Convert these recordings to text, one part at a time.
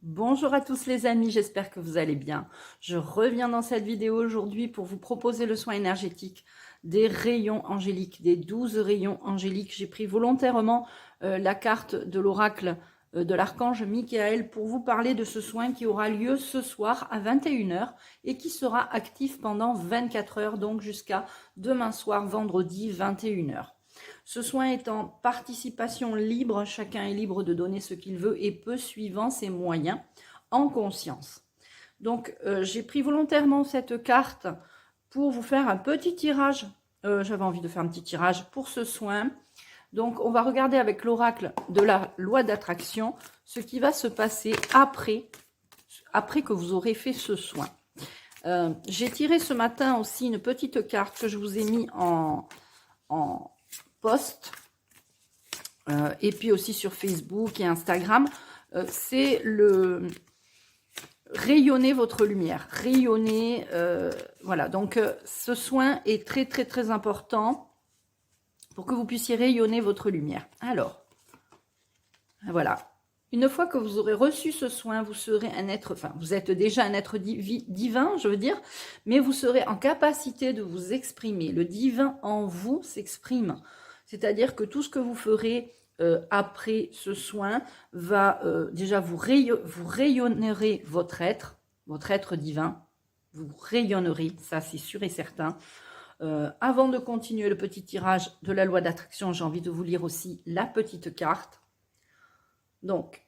Bonjour à tous les amis, j'espère que vous allez bien. Je reviens dans cette vidéo aujourd'hui pour vous proposer le soin énergétique des rayons angéliques, des 12 rayons angéliques. J'ai pris volontairement la carte de l'oracle de l'archange Michael pour vous parler de ce soin qui aura lieu ce soir à 21 h et qui sera actif pendant 24 heures, donc jusqu'à demain soir, vendredi 21 h. Ce soin est en participation libre, chacun est libre de donner ce qu'il veut et peut suivant ses moyens, en conscience. Donc j'ai pris volontairement cette carte pour vous faire un petit tirage. J'avais envie de faire un petit tirage pour ce soin. Donc on va regarder avec l'oracle de la loi d'attraction ce qui va se passer après que vous aurez fait ce soin. J'ai tiré ce matin aussi une petite carte que je vous ai mis en post et puis aussi sur Facebook et Instagram. C'est le rayonner votre lumière, rayonner, voilà. Donc ce soin est très important pour que vous puissiez rayonner votre lumière. Alors voilà, une fois que vous aurez reçu ce soin, vous serez un être, enfin vous êtes déjà un être divin, je veux dire, mais vous serez en capacité de vous exprimer. Le divin en vous s'exprime, c'est-à-dire que tout ce que vous ferez après ce soin va déjà vous rayonnerez votre être divin, vous rayonnerez, ça c'est sûr et certain. Avant de continuer le petit tirage de la loi d'attraction, j'ai envie de vous lire aussi la petite carte. Donc,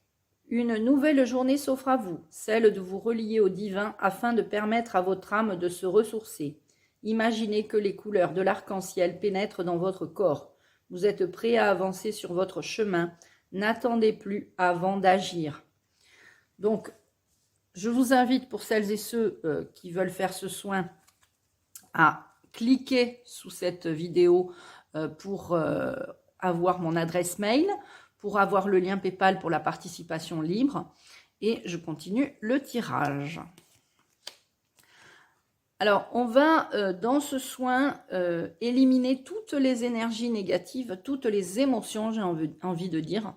une nouvelle journée s'offre à vous, celle de vous relier au divin afin de permettre à votre âme de se ressourcer. Imaginez que les couleurs de l'arc-en-ciel pénètrent dans votre corps. Vous êtes prêt à avancer sur votre chemin. N'attendez plus avant d'agir. Donc, je vous invite, pour celles et ceux qui veulent faire ce soin, à cliquer sous cette vidéo pour avoir mon adresse mail, pour avoir le lien PayPal pour la participation libre. Et je continue le tirage. Alors, on va dans ce soin éliminer toutes les énergies négatives, toutes les émotions, j'ai envie de dire,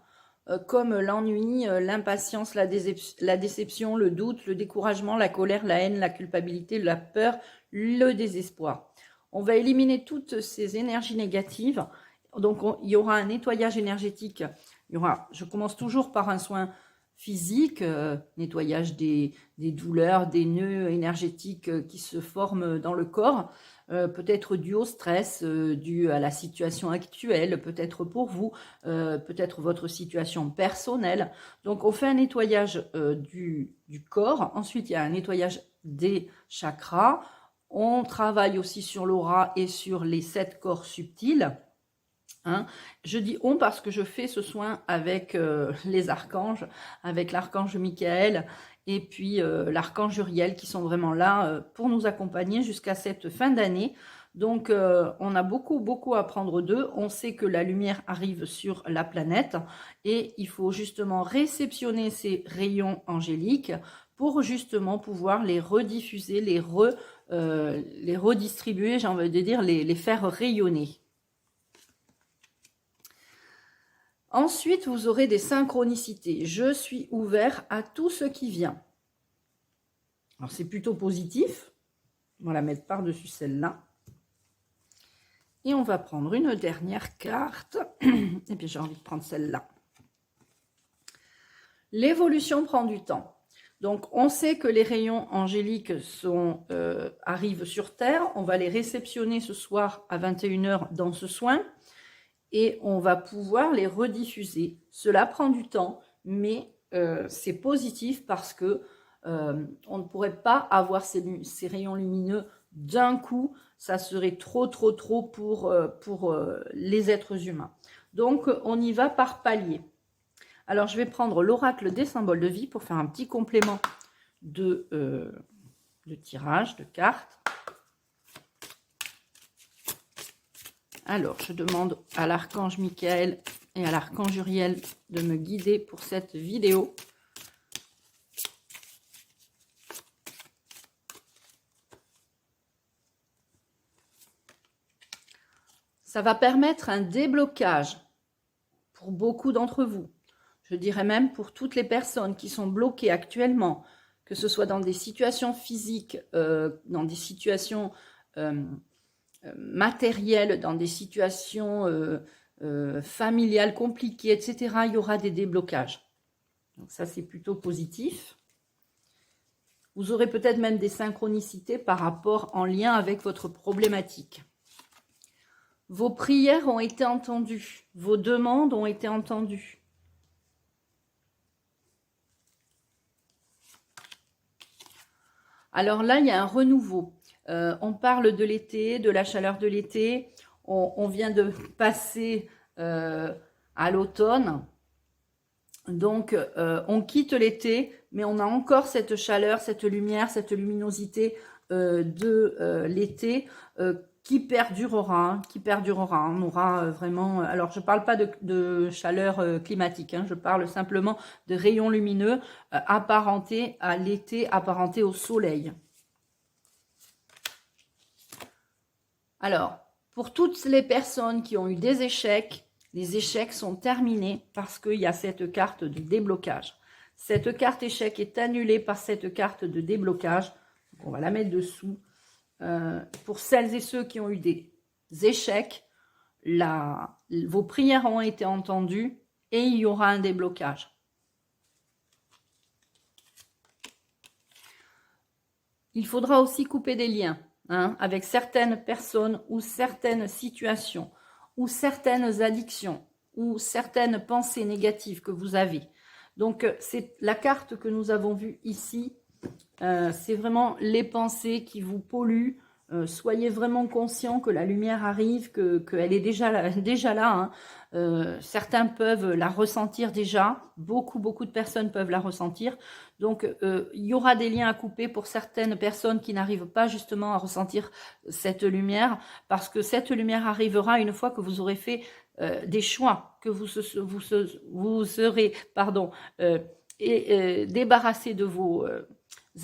comme l'ennui, l'impatience, la déception, le doute, le découragement, la colère, la haine, la culpabilité, la peur, le désespoir. On va éliminer toutes ces énergies négatives. Donc, il y aura un nettoyage énergétique. Je commence toujours par un soin physique, nettoyage des douleurs, des nœuds énergétiques qui se forment dans le corps, peut-être dû au stress, dû à la situation actuelle, peut-être pour vous, peut-être votre situation personnelle. Donc on fait un nettoyage du corps, ensuite il y a un nettoyage des chakras, on travaille aussi sur l'aura et sur les 7 corps subtils. Hein, je dis on parce que je fais ce soin avec les archanges, avec l'archange Michael et puis l'archange Uriel qui sont vraiment là pour nous accompagner jusqu'à cette fin d'année. Donc on a beaucoup à apprendre d'eux. On sait que la lumière arrive sur la planète et il faut justement réceptionner ces rayons angéliques pour justement pouvoir les rediffuser, les redistribuer, j'ai envie de dire, les faire rayonner. Ensuite, vous aurez des synchronicités. Je suis ouvert à tout ce qui vient. Alors, c'est plutôt positif. On va la mettre par-dessus celle-là. Et on va prendre une dernière carte. Et puis, j'ai envie de prendre celle-là. L'évolution prend du temps. Donc, on sait que les rayons angéliques arrivent sur Terre. On va les réceptionner ce soir à 21 h dans ce soin. Et on va pouvoir les rediffuser. Cela prend du temps, mais c'est positif parce que on ne pourrait pas avoir ces rayons lumineux d'un coup. Ça serait trop pour les êtres humains. Donc, on y va par palier. Alors, je vais prendre l'oracle des symboles de vie pour faire un petit complément de tirage de cartes. Alors, je demande à l'archange Michael et à l'archange Uriel de me guider pour cette vidéo. Ça va permettre un déblocage pour beaucoup d'entre vous. Je dirais même pour toutes les personnes qui sont bloquées actuellement, que ce soit dans des situations physiques, dans des situations matérielles, dans des situations familiales compliquées, etc., il y aura des déblocages. Donc ça, c'est plutôt positif. Vous aurez peut-être même des synchronicités par rapport en lien avec votre problématique. Vos prières ont été entendues, vos demandes ont été entendues. Alors là, il y a un renouveau. On parle de l'été, de la chaleur de l'été. On vient de passer à l'automne. Donc, on quitte l'été, mais on a encore cette chaleur, cette lumière, cette luminosité de l'été qui perdurera, On aura vraiment... alors, je ne parle pas de chaleur climatique, hein, je parle simplement de rayons lumineux apparentés à l'été, apparentés au soleil. Alors, pour toutes les personnes qui ont eu des échecs, les échecs sont terminés parce qu'il y a cette carte de déblocage. Cette carte échec est annulée par cette carte de déblocage. Donc on va la mettre dessous. Pour celles et ceux qui ont eu des échecs, vos prières ont été entendues et il y aura un déblocage. Il faudra aussi couper des liens avec certaines personnes ou certaines situations ou certaines addictions ou certaines pensées négatives que vous avez. Donc, c'est la carte que nous avons vue ici. C'est vraiment les pensées qui vous polluent. Soyez vraiment conscients que la lumière arrive, qu'elle est déjà là. Certains peuvent la ressentir déjà. Beaucoup de personnes peuvent la ressentir. Donc, il y aura des liens à couper pour certaines personnes qui n'arrivent pas justement à ressentir cette lumière, parce que cette lumière arrivera une fois que vous aurez fait des choix, que vous serez débarrassé de vos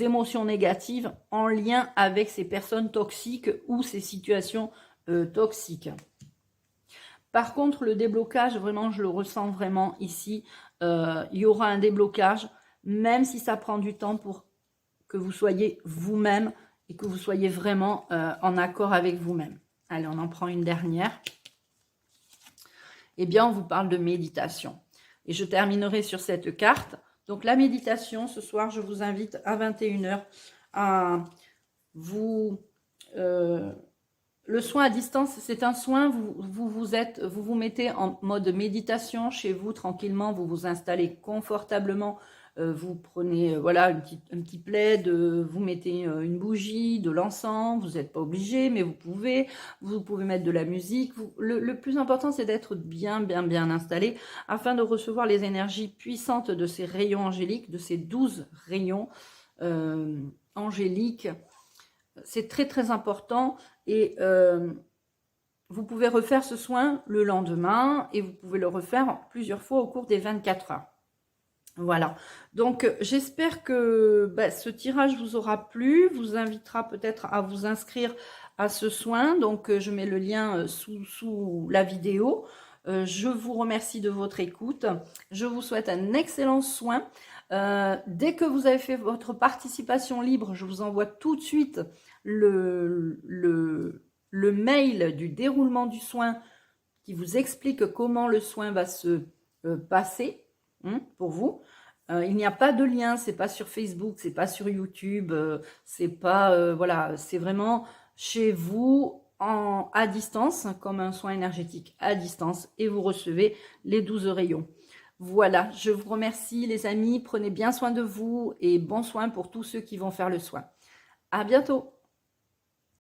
émotions négatives en lien avec ces personnes toxiques ou ces situations toxiques. Par contre, le déblocage, vraiment, je le ressens vraiment ici. Il y aura un déblocage, même si ça prend du temps pour que vous soyez vous-même et que vous soyez vraiment en accord avec vous-même. Allez, on en prend une dernière. Eh bien, on vous parle de méditation. Et je terminerai sur cette carte. Donc, la méditation, ce soir, je vous invite à 21 h à vous... le soin à distance, c'est un soin, vous vous mettez en mode méditation chez vous, tranquillement, vous vous installez confortablement, vous prenez voilà un petit plaid, vous mettez une bougie, de l'encens, vous n'êtes pas obligé, mais vous pouvez mettre de la musique. Le plus important, c'est d'être bien installé afin de recevoir les énergies puissantes de ces rayons angéliques, de ces 12 rayons angéliques. C'est très important et vous pouvez refaire ce soin le lendemain et vous pouvez le refaire plusieurs fois au cours des 24 heures. Voilà, donc j'espère que ce tirage vous aura plu, vous invitera peut-être à vous inscrire à ce soin. Donc je mets le lien sous la vidéo. Je vous remercie de votre écoute. Je vous souhaite un excellent soin. Dès que vous avez fait votre participation libre, je vous envoie tout de suite le mail du déroulement du soin qui vous explique comment le soin va se passer pour vous. Il n'y a pas de lien, c'est pas sur Facebook, c'est pas sur YouTube, c'est pas voilà, c'est vraiment chez vous à distance, comme un soin énergétique à distance, et vous recevez les 12 rayons. Voilà, je vous remercie les amis, prenez bien soin de vous et bon soin pour tous ceux qui vont faire le soin. À bientôt.